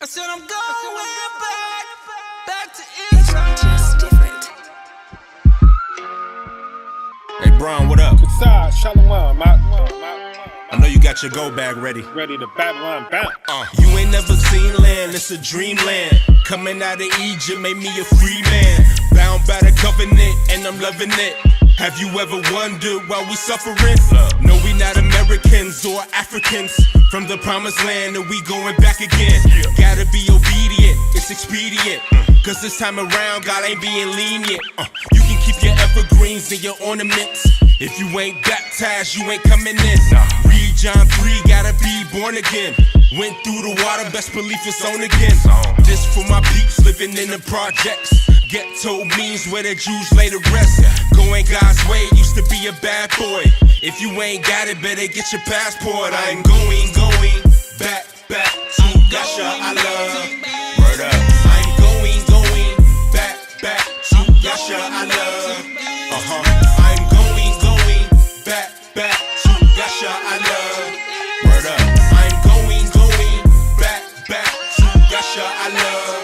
I said I'm going back to Israel. Just different. Hey, Brian, what up? Besides, Shalom, I know you got your go bag ready. ready to Babylon bound. You ain't never seen land, it's a dreamland. Coming out of Egypt made me a free man. Bound by the covenant, and I'm loving it. Have you ever wondered why we suffering? No, we not Americans or Africans from the promised land, and we going back again. Gotta be obedient, it's expedient. Cause this time around, God ain't being lenient. You can keep your evergreens and your ornaments. If you ain't baptized, you ain't coming in. Read John 3, gotta be born again. Went through the water, best belief it's on again. This for my peeps living in the projects. Ghetto means where the Jews lay to rest. Going God's way used to be a bad boy. If you ain't got it, better get your passport. I'm going back to Yasha I love. Word up. I'm going back to Yasha I love. I'm going back to Yasha I love. Word up. I'm going back to Yasha I love.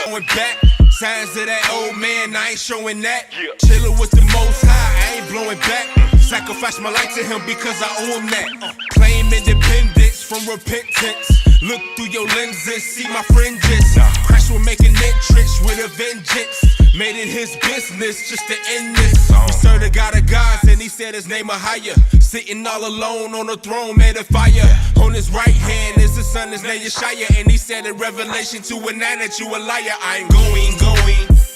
Going back. Signs of that old man, I ain't showing that. Chillin' with the most high, I ain't blowing back. Sacrifice my life to him because I owe him that. Claim independence from repentance. Look through your lenses, see my fringes. Christ will make an entrance with a vengeance. Made it his business just to end this. We serve the God of gods and he said his name a higher. Sitting all alone on the throne made of fire. On his right hand is the son, his name Yeshaya. And he said in Revelation 2:9 that you a liar. I'm going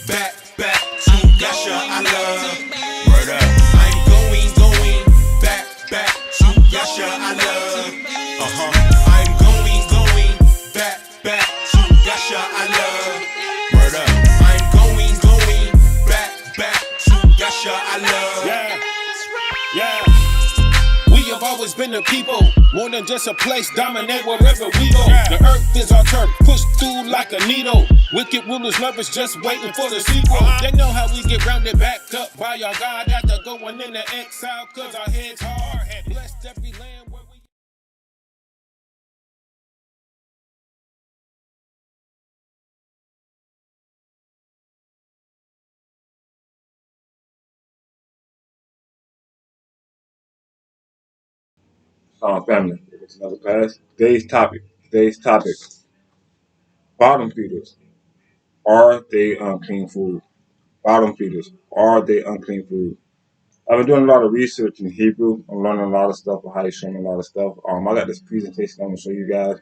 back to Yasha I love. Word up. I'm going back to Yasha I love. I'm going back to Yasha I love. Word up. I'm going back to Yasha I love. Yeah. We have always been the people, more than just a place, dominate wherever we go. The earth is our turf, pushed through like a needle. Wicked rulers, lovers, just waiting for the sequel. They know how we get rounded back up by our God after going into exile, cause our heads hard and blessed every land where we. Family, it's another class. Today's topic, bottom feeders. Are they unclean food? Bottom feeders. Are they unclean food? I've been doing a lot of research in Hebrew. I'm learning a lot of stuff, how he's showing a lot of stuff. I got this presentation I'm going to show you guys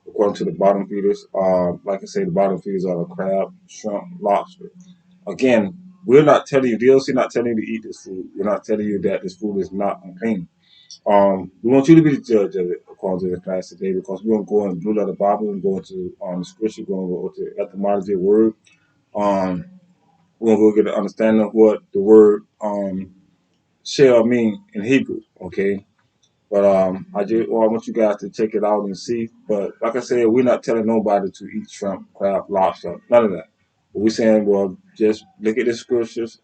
according to the bottom feeders. Like I say, the bottom feeders are the crab, shrimp, lobster. Again, we're not telling you, D.O.C. not telling you to eat this food. We're not telling you that this food is not unclean. We want you to be the judge of it according to the class today because we're going to go and blue letter Bible and go into the scripture, we're going to go to etymology of word. We're going to go get an understanding of what the word shall mean in Hebrew, okay? But I want you guys to check it out and see. But like I said, we're not telling nobody to eat shrimp, crab, lobster, none of that. But we're saying, well, just look at the scriptures,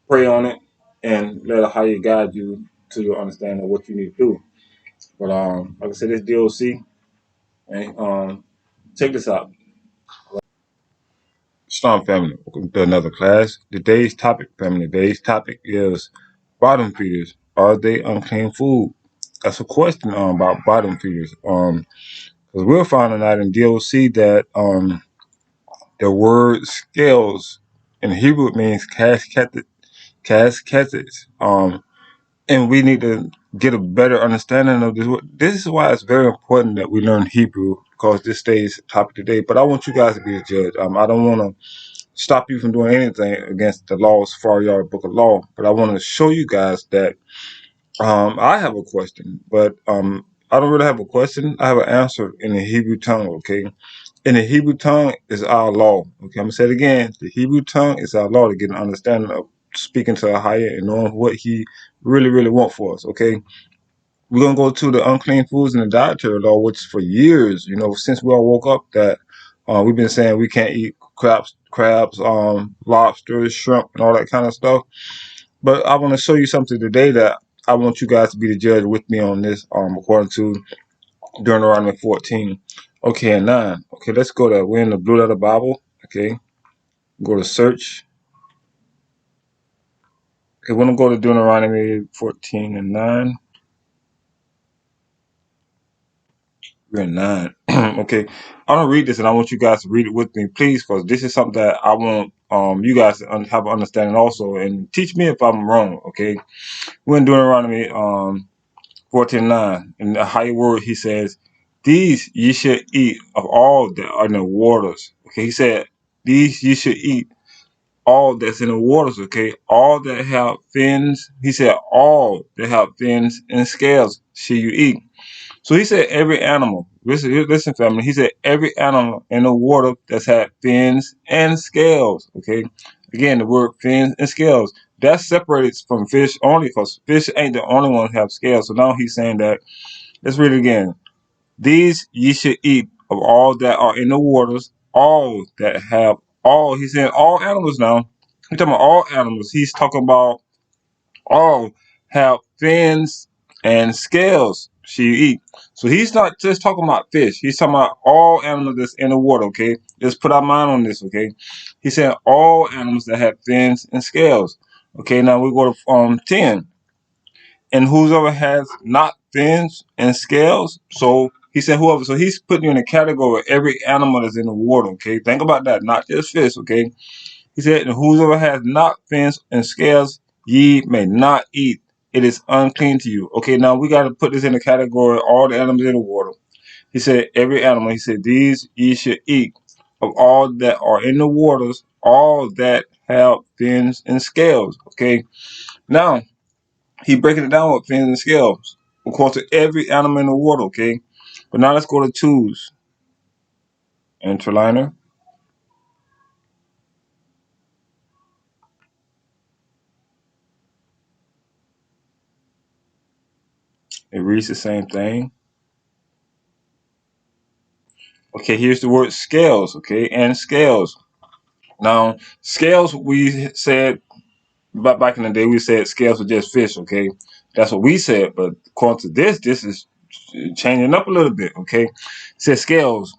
pray on it, and let how you guide you to your understanding of what you need to do. But like I said, this D.O.C. and check this out. Storm family, welcome to another class. Today's topic, family. Today's topic is bottom feeders. Are they unclean food? That's a question about bottom feeders. Because we're finding out in D.O.C. that the word scales in Hebrew it means casketed. And we need to get a better understanding of this. This is why it's very important that we learn Hebrew because this stays topic today. But I want you guys to be the judge. I don't want to stop you from doing anything against the laws for your book of law. But I want to show you guys that I have a question, but I don't really have a question. I have an answer in the Hebrew tongue, okay? In the Hebrew tongue is our law. Okay, I'm going to say it again. The Hebrew tongue is our law to get an understanding of speaking to a higher and knowing what he really want for us, okay? We're going to go to the unclean foods and the dietary law, which for years, since we all woke up that we've been saying we can't eat crabs, lobsters, shrimp, and all that kind of stuff. But I want to show you something today that I want you guys to be the judge with me on this, according to Deuteronomy 14. Okay, and 9. Okay, let's go there. We're in the Blue Letter Bible. Okay, go to search. Okay, we're gonna go to Deuteronomy 14 and 9. We're in 9. Okay, I'm gonna read this, and I want you guys to read it with me, please, because this is something that I want you guys to have an understanding also, and teach me if I'm wrong. Okay, we're in Deuteronomy 14:9. In the higher word, he says, "These ye should eat of all that are in the waters." Okay, he said, "These ye should eat all that's in the waters." Okay, all that have fins. He said, "All that have fins and scales shall you eat." So he said, every animal. Listen, family. He said, every animal in the water that's had fins and scales. Okay, again, the word fins and scales. That's separated from fish only, because fish ain't the only one that have scales. So now he's saying that. Let's read it again. These ye should eat of all that are in the waters, all that have all. He's saying all animals now. He's talking about all animals. He's talking about all have fins and scales she eat. So he's not just talking about fish. He's talking about all animals that's in the water, okay? Let's put our mind on this, okay? He said all animals that have fins and scales. Okay, now we go to 10. And whosoever has not fins and scales, so he said whoever, so he's putting you in a category of every animal that's in the water, okay? Think about that, not just fish, okay? He said, and whosoever has not fins and scales, ye may not eat. It is unclean to you. Okay, now we got to put this in the category of all the animals in the water. He said, every animal, he said, these ye should eat of all that are in the waters, all that have fins and scales. Okay, now he breaking it down with fins and scales. Of course, to every animal in the water. Okay, but now let's go to twos. Interliner. It reads the same thing. Okay, here's the word scales, okay, and scales. Now, scales, we said back in the day, we said scales were just fish, okay? That's what we said, but according to this is changing up a little bit, okay? It says scales.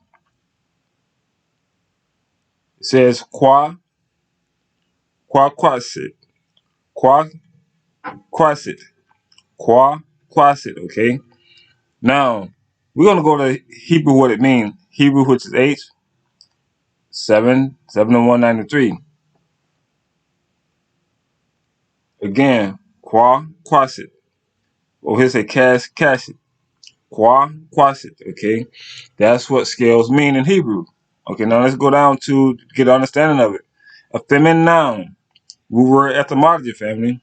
It says quasit, qua quasit, quasit, okay? Now, we're going to go to Hebrew, what it means. Hebrew, which is H, 77193. Again, quasit. Or here's a casit. Quasit. Okay, that's what scales mean in Hebrew. Okay, now let's go down to get an understanding of it. A feminine noun, root word etymology, family,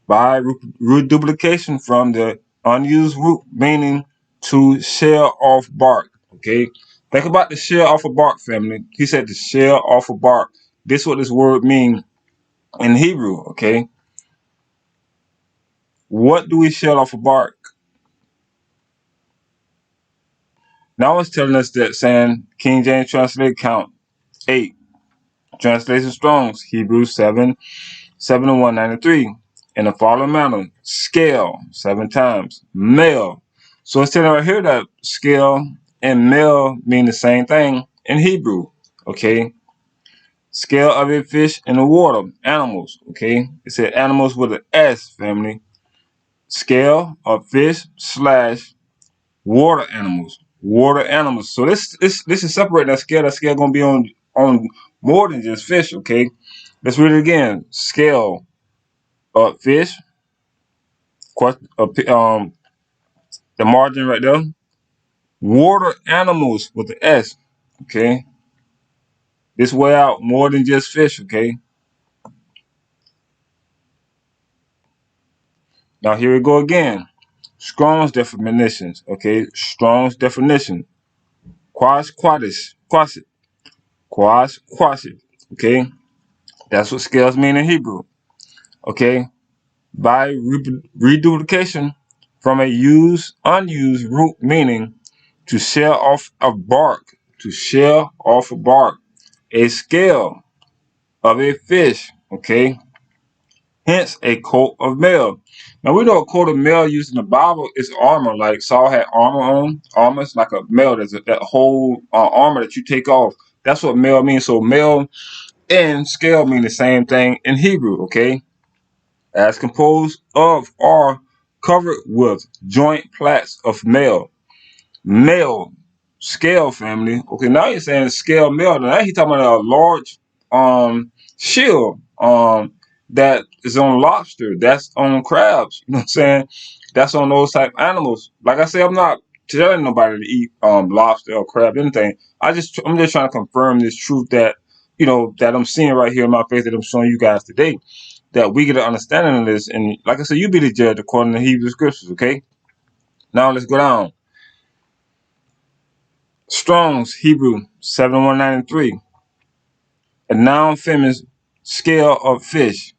by root duplication from the unused root meaning to shell off bark. Okay, think about the shell off a bark, family. He said the shell off a bark. This is what this word means in Hebrew. Okay, what do we shell off a bark? Now it's telling us that, saying King James translate count 8. Translation Strong's Hebrews 7:193. In the following manner, scale 7 times, male. So it's telling right here that scale and male mean the same thing in Hebrew. Okay. Scale of a fish in the water, animals. Okay. It said animals with an S, family. Scale of fish slash water animals. Water animals. So this is separating that scale. That scale gonna be on more than just fish. Okay, let's read it again. Scale of fish. The margin right there. Water animals with the S. Okay, this way out more than just fish. Okay. Now here we go again. Strong's definitions. Okay, Strong's definition. Quasit. Okay, that's what scales mean in Hebrew. Okay, by reduplication from a unused root meaning to shell off a bark, to shell off a bark, a scale of a fish, okay, hence a coat of mail. Now we know a coat of mail used in the Bible is armor. Like Saul had armor on. Armor is like a mail. There's that whole armor that you take off. That's what mail means. So mail and scale mean the same thing in Hebrew. Okay, as composed of or covered with joint plaits of mail. Mail scale family. Okay, now you're saying scale mail. Now he's talking about a large shield that is on lobster, that's on crabs, you know what I'm saying? That's on those type animals. Like I say, I'm not telling nobody to eat lobster or crab, anything. I'm just trying to confirm this truth that that I'm seeing right here in my face that I'm showing you guys today. That we get an understanding of this, and like I said, you be the judge according to Hebrew scriptures, okay? Now let's go down. Strong's Hebrew 7193. A noun feminine scale of fish,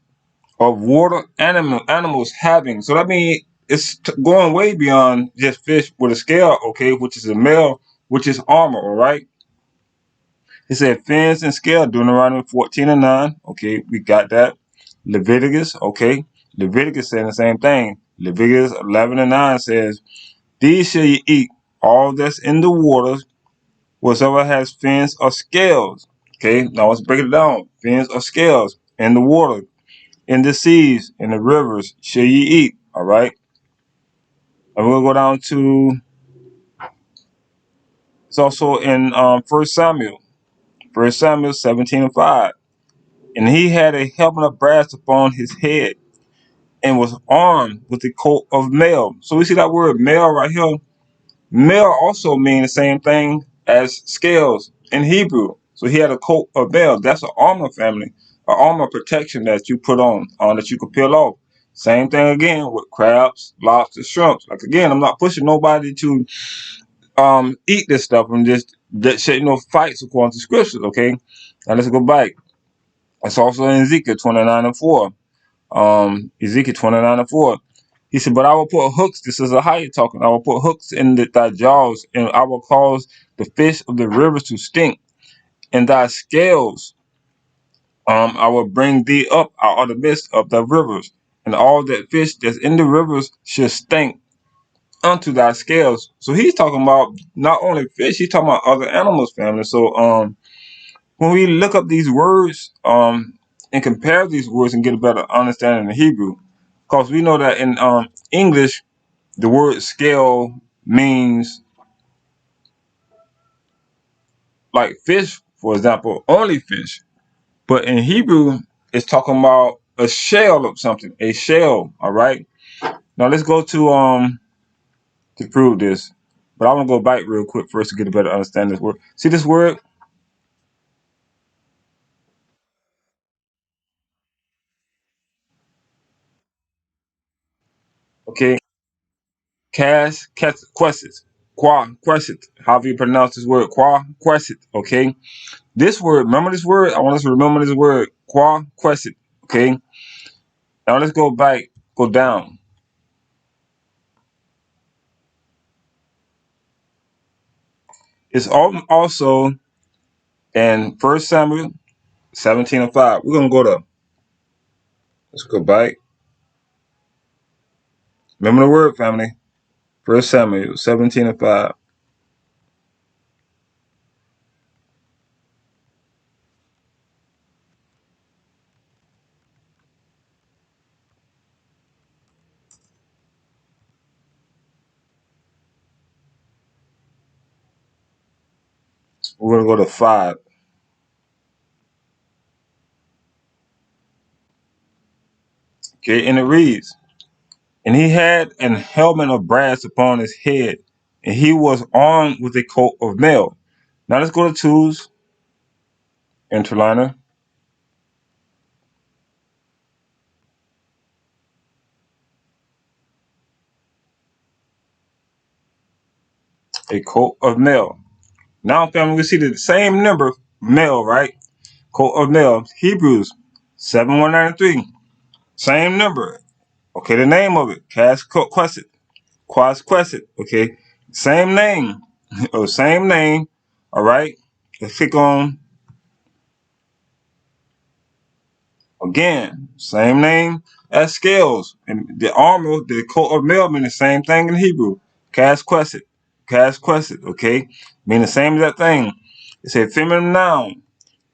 of water animals having. So that means it's going way beyond just fish with a scale, okay, which is a male, which is armor, all right? It said fins and scale, Deuteronomy 14:9. Okay, we got that. Leviticus, okay. Leviticus saying the same thing. Leviticus 11:9 says, these shall ye eat, all that's in the waters, whatsoever has fins or scales. Okay, now let's break it down. Fins or scales in the water, in the seas, in the rivers, shall ye eat. All right. And we'll go down to, it's also in 1 Samuel, 17:5. And he had a helmet of brass upon his head and was armed with a coat of mail. So we see that word mail right here. Mail also means the same thing as scales in Hebrew. So he had a coat of mail. That's an armor family, an armor protection that you put on that you could peel off. Same thing again with crabs, lobsters, shrimps. Like again, I'm not pushing nobody to eat this stuff and just that shit, fights according to scriptures. Okay, now let's go back. It's also in Ezekiel 29:4. Ezekiel 29:4. He said, but I will put hooks. This is a higher talking. I will put hooks in thy jaws, and I will cause the fish of the rivers to stink. And thy scales, I will bring thee up out of the midst of the rivers, and all that fish that's in the rivers shall stink unto thy scales. So he's talking about not only fish, he's talking about other animals, family. So when we look up these words and compare these words and get a better understanding of Hebrew, because we know that in English the word scale means like fish, for example, only fish. But in Hebrew, it's talking about a shell of something, a shell. All right. Now let's go to prove this. But I want to go back real quick first to get a better understanding of this word. See this word? Okay. Queset. Qua queset. However you pronounce this word, qua queset. Okay. This word, remember this word? I want us to remember this word, qua queset. Okay. Now let's go back, go down. It's also in 1 Samuel 17:5. We're gonna go to, let's go back. Remember the word, family. 1 Samuel 17:5. We're gonna go to 5. Okay, and it reads, and he had an helmet of brass upon his head, and he was armed with a coat of mail. Now let's go to twos, interliner. A coat of mail. Now, family, we see the same number, mail, right? Coat of mail. Hebrews 7193. Same number. Okay, the name of it. Queset. Quas Queset. Okay. Same name. Or same name. All right. Let's click on Again, same name as scales. And the armor, the coat of mail mean the same thing in Hebrew. Cas queset. Cas queset, okay? Mean the same exact thing. It's a feminine noun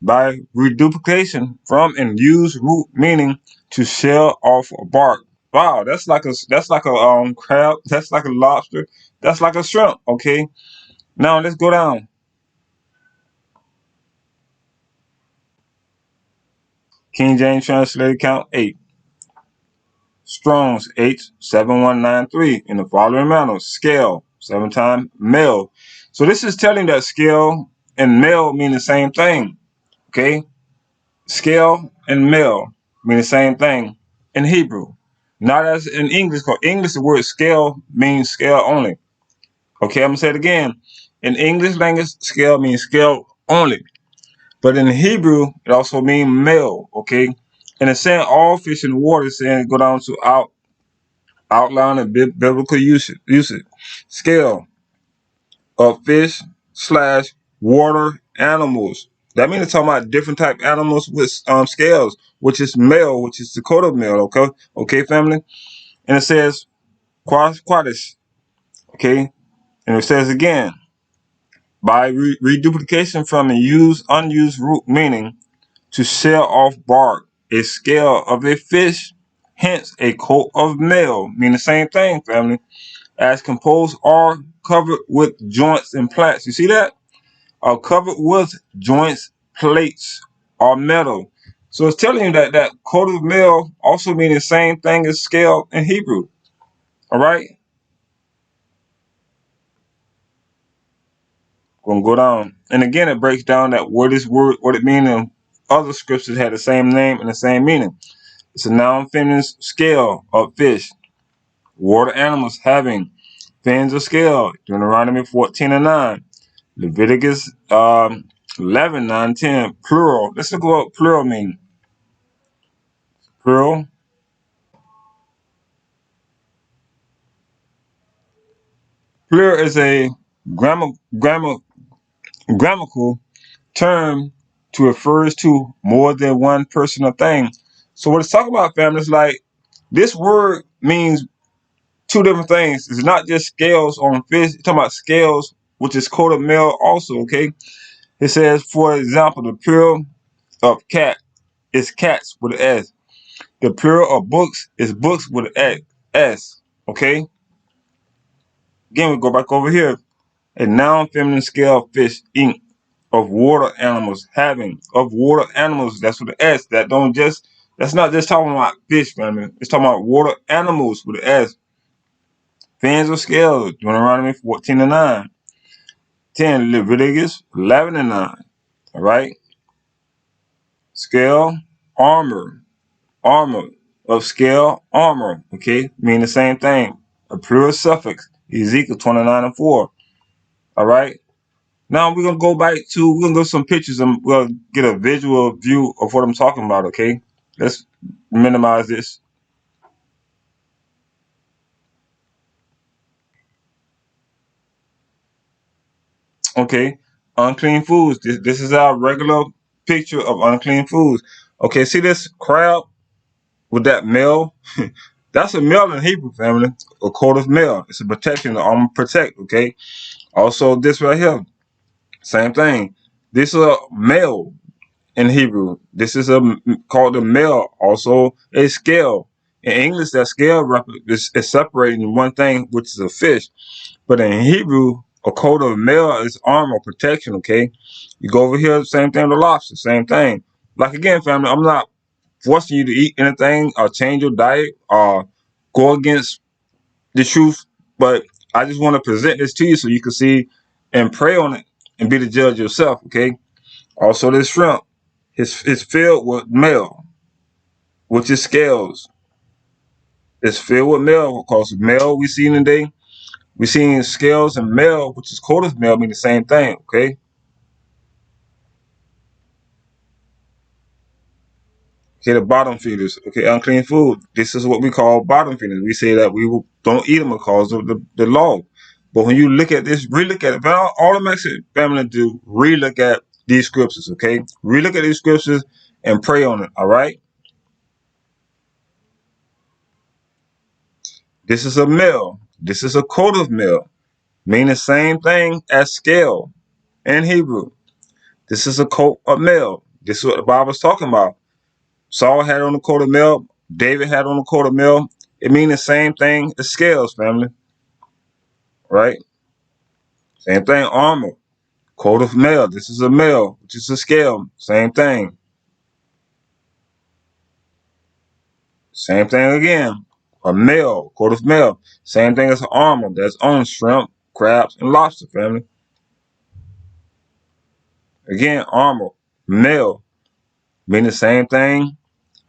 by reduplication from and use root meaning to shell off a bark. Wow, that's like a crab, that's like a lobster, that's like a shrimp, okay? Now let's go down. King James translated count 8. Strong's H7193 in the following manner. Scale, 7 times male. So this is telling that scale and male mean the same thing. Okay? Scale and male mean the same thing in Hebrew. Not as in English, because English the word scale means scale only. Okay, I'm gonna say it again. In English language, scale means scale only. But in Hebrew, it also means male. Okay? And it's saying all fish in the water, it's saying go down to outline of biblical usage. Scale of fish slash water animals. That means it's talking about different type animals with scales, which is male, which is Dakota male. Okay, family. And it says quadis. Okay, and it says again by reduplication from a unused root meaning to shell off bark, a scale of a fish, hence a coat of mail, mean the same thing, family. As composed are covered with joints and plates. You see that? Are covered with joints, plates, or metal. So it's telling you that that coat of mail also means the same thing as scale in Hebrew. All right? Gonna go down. And again, it breaks down that what it means in other scriptures had the same name and the same meaning. It's a noun feminine scale of fish. Water animals having fins of scale. Deuteronomy 14:9. Leviticus 11, 9, 10, plural. Let's look at what plural means. Plural. Plural is a grammatical term to refers to more than one person or thing. So what it's talking about, family, is like this word means two different things. It's not just scales on fish. It's talking about scales, which is coat of mail also, okay? It says, for example, the plural of cat is cats with an S. The plural of books is books with an S. Okay? Again, we go back over here. A noun feminine scale of fish, ink, of water animals, having, of water animals, that's with an S. That's not just talking about fish, family. It's talking about water animals with an S. Fins or scales, Deuteronomy 14:9. 10, Leviticus 11:9. All right? Scale, armor. Armor of scale, armor, okay, mean the same thing. A plural suffix, Ezekiel 29:4. All right. Now we're gonna go to some pictures and we'll get a visual view of what I'm talking about. Okay. Let's minimize this. Okay. Unclean foods. This is our regular picture of unclean foods. Okay. See this crab with that male? That's a male in Hebrew, family. A coat of mail. It's a protection, the armor protect. Okay. Also, this right here. Same thing. This is a male in Hebrew. This is called a male, also a scale. In English, that scale is separating one thing, which is a fish. But in Hebrew, a coat of mail is armor protection. Okay, you go over here, same thing with lobster, same thing. Like again, family, I'm not forcing you to eat anything or change your diet or go against the truth, but I just want to present this to you so you can see and pray on it and be the judge yourself. Okay. Also, this shrimp is filled with mail, which is scales. It's filled with mail because mail we see today, we see scales and mail, which is coat of mail, mean the same thing. Okay. Okay, the bottom feeders. Okay, unclean food. This is what we call bottom feeders. We say that we don't eat them because of the law. But when you look at this, relook at it. All the Mexican family do, relook at these scriptures. Okay, relook at these scriptures and pray on it. All right. This is a mill. This is a coat of mill. Mean the same thing as scale in Hebrew. This is a coat of mail. This is what the Bible's talking about. Saul had on the coat of mail. David had on the coat of mail. It means the same thing as scales, family. Right? Same thing, armor. Coat of mail. This is a mail, which is a scale. Same thing. Same thing again. A mail, coat of mail. Same thing as an armor that's on shrimp, crabs, and lobster, family. Again, armor, mail, mean the same thing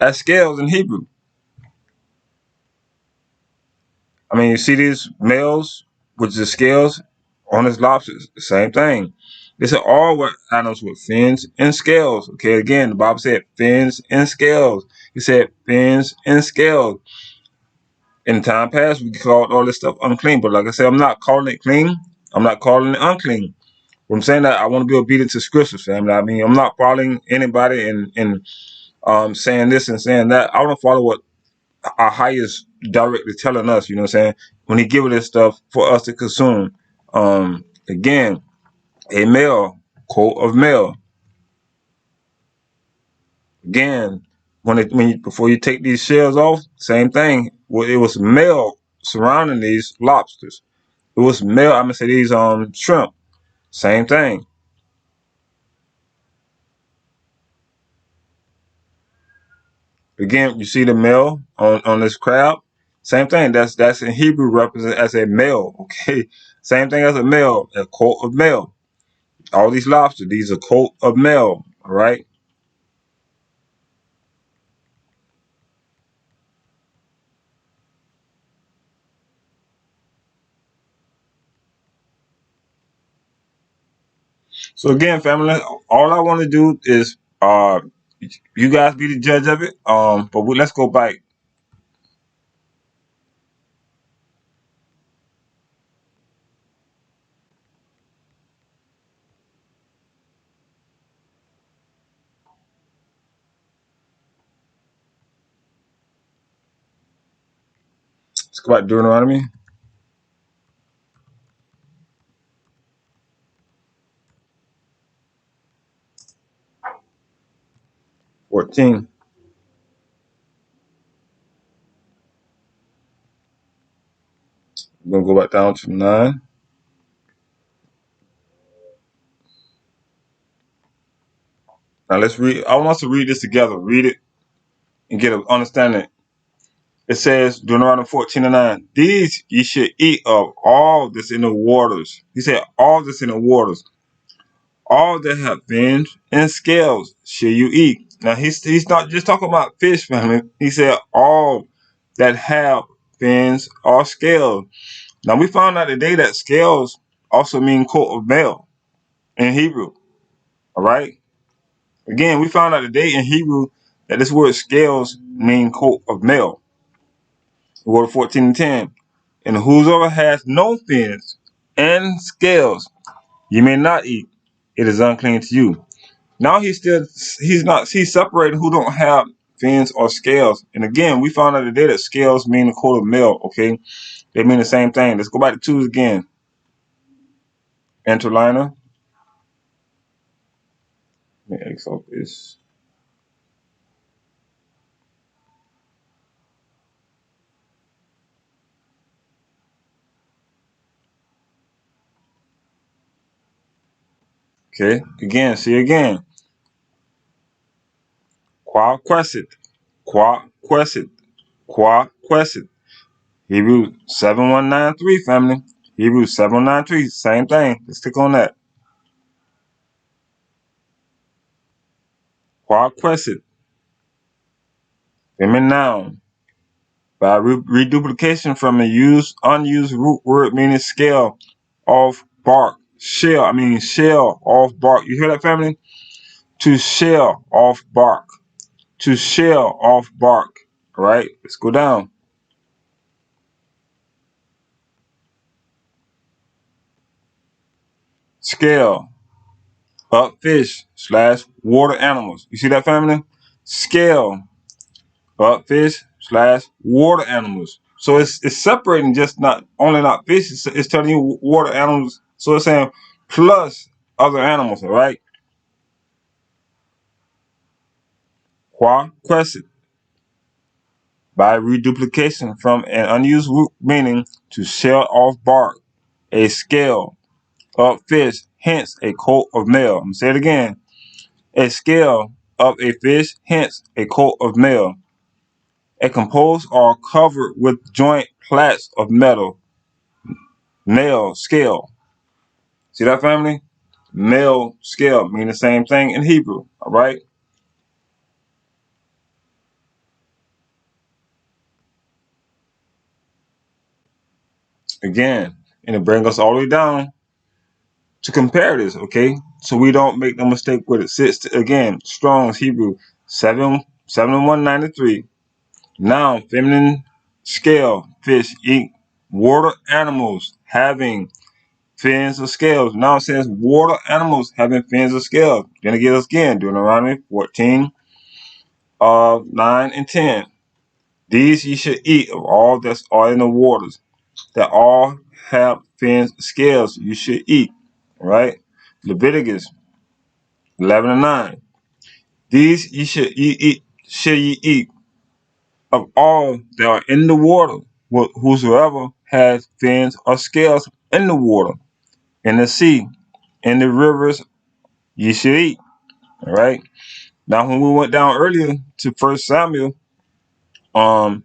as scales in Hebrew. I mean, you see these males, which is scales, on his lobsters, the same thing. They said all were animals with fins and scales. Okay, again, the Bible said fins and scales. He said fins and scales. In time past, we called all this stuff unclean, but like I said, I'm not calling it clean. I'm not calling it unclean. What I'm saying that I want to be obedient to scriptures, family. I mean, I'm not following anybody and saying this and saying that. I want to follow what our highest directly telling us, you know what I'm saying? When he give us this stuff for us to consume. Again, a male, coat of mail. Again, before you take these shells off, same thing. Well, it was mail surrounding these lobsters. It was mail. I'm gonna say these shrimp. Same thing. Again, you see the male on this crab. Same thing. That's in Hebrew represented as a male. Okay. Same thing as a male, a coat of mail. All these lobsters, these are coat of mail. All right. So again, family, all I want to do is you guys be the judge of it. Let's go back. Let's go back to Deuteronomy 14. We're gonna go back down to 9. Now let's read. I want us to read this together. Read it and get an understanding. It says Deuteronomy 14 and 9. These ye should eat of all that's in the waters. He said all that's in the waters. All that have fins and scales shall you eat. Now he's not just talking about fish, family. He said all that have fins or scales. Now we found out today that scales also mean coat of mail in Hebrew. All right. Again, we found out today in Hebrew that this word scales mean coat of mail. Word 14 and 10. And whosoever has no fins and scales, you may not eat. It is unclean to you. Now he's separated who don't have fins or scales. And again, we found out today that scales mean a coat of mail. Okay, they mean the same thing. Let's go back to twos again. Interliner. Let me X off this. Okay, again, see again. Qua quesit. Qua quesit. Qua quesit. Hebrews 7193, family. Hebrews 7193, same thing. Let's click on that. Qua quesit. Feminine noun. By reduplication from a unused root word meaning scale off bark. Shell off bark. You hear that, family? To shell off bark. To shell off bark. All right, let's go down. Scale. Up fish / water animals. You see that, family? Scale. Up fish / water animals. So it's separating just not only not fish. It's telling you water animals. So it's saying plus other animals. All right. Qua crescit by reduplication from an unused root meaning to shell off bark, a scale of fish, hence a coat of mail. I'm gonna say it again. A scale of a fish, hence a coat of mail. A composed or covered with joint plates of metal, nail, scale. See that, family? Male, scale mean the same thing in Hebrew. All right. Again, and it brings us all the way down to compare this, okay? So we don't make no mistake with it. Again, Strong's Hebrew 7193. Noun, feminine scale, fish, eat water animals having fins or scales. Now it says water animals having fins or scales. Then it gives us again, Deuteronomy 14, 9 and 10. These ye should eat of all that's all in the waters, that all have fins, scales, you should eat. Right? Leviticus 11 and 9. These ye should ye eat of all that are in the water, whosoever has fins or scales in the water, in the sea, in the rivers, ye should eat. All right. Now, when we went down earlier to 1 Samuel, and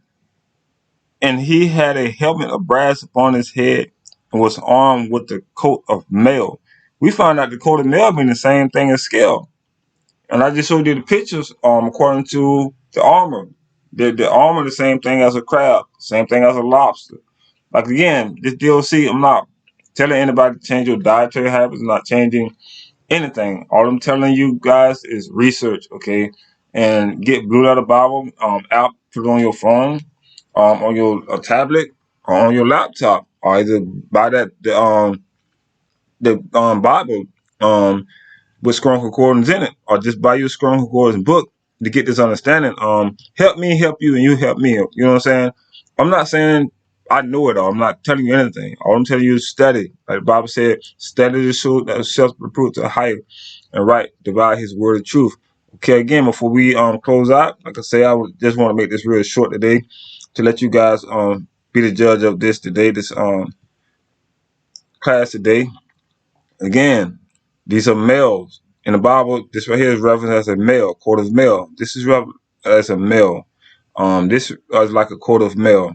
he had a helmet of brass upon his head and was armed with the coat of mail. We found out the coat of mail mean the same thing as scale. And I just showed you the pictures according to the armor. The armor the same thing as a crab, same thing as a lobster. Like again, this D.O.C, I'm not telling anybody to change your dietary habits, I'm not changing anything. All I'm telling you guys is research, okay? And get Blue Letter Bible app, put it on your phone, on your tablet, or on your laptop, or either buy the Bible with Strong Concordance in it, or just buy your Strong Concordance book to get this understanding. Help me help you, and you help me. You know what I'm saying? I'm not saying I know it all. I'm not telling you anything. All I'm telling you is study. Like the Bible said, study to show that self-reproof to higher and right, divide His word of truth. Okay, again, before we close out, like I say, I would just want to make this real short today to let you guys be the judge of this today, this class today. Again, these are males. In the Bible, this right here is referenced as a male, coat of mail. This is referenced as a male. This is like a coat of mail.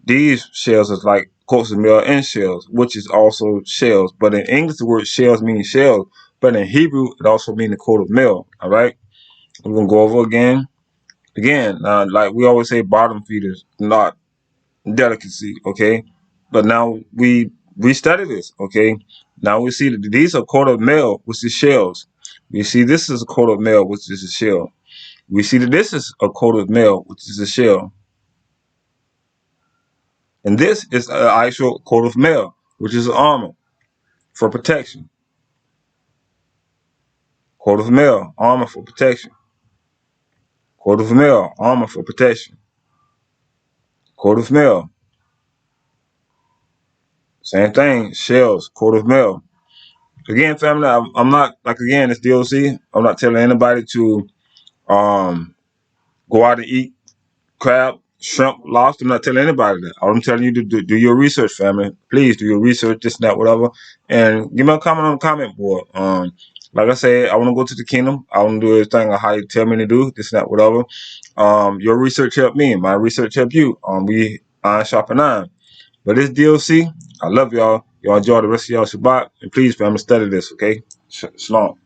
These shells is like coats of mail and shells, which is also shells. But in English, the word shells means shells. But in Hebrew, it also means a coat of mail. All right? We're going to go over again. Again, like we always say, bottom feeders, not delicacy, okay? But now we study this, okay? Now we see that these are coat of mail, which is shells. We see this is a coat of mail, which is a shell. We see that this is a coat of mail, which is a shell. And this is an actual coat of mail, which is armor for protection. Coat of mail, armor for protection. Coat of mail, armor for protection. Coat of mail. Same thing, shells, coat of mail. Again, family, I'm not, like again, it's D.O.C. I'm not telling anybody to go out and eat crab, shrimp, lobster. I'm not telling anybody that. All I'm telling you to do your research, family. Please do your research, this and that, whatever. And give me a comment on the comment board. Like I said, I want to go to the kingdom. I want to do everything how you tell me to do, this and that, whatever. Your research helped me. My research helped you. We iron sharpen iron. But this D.O.C, I love y'all. Y'all enjoy the rest of y'all Shabbat. And please, family, study this, okay? Shalom.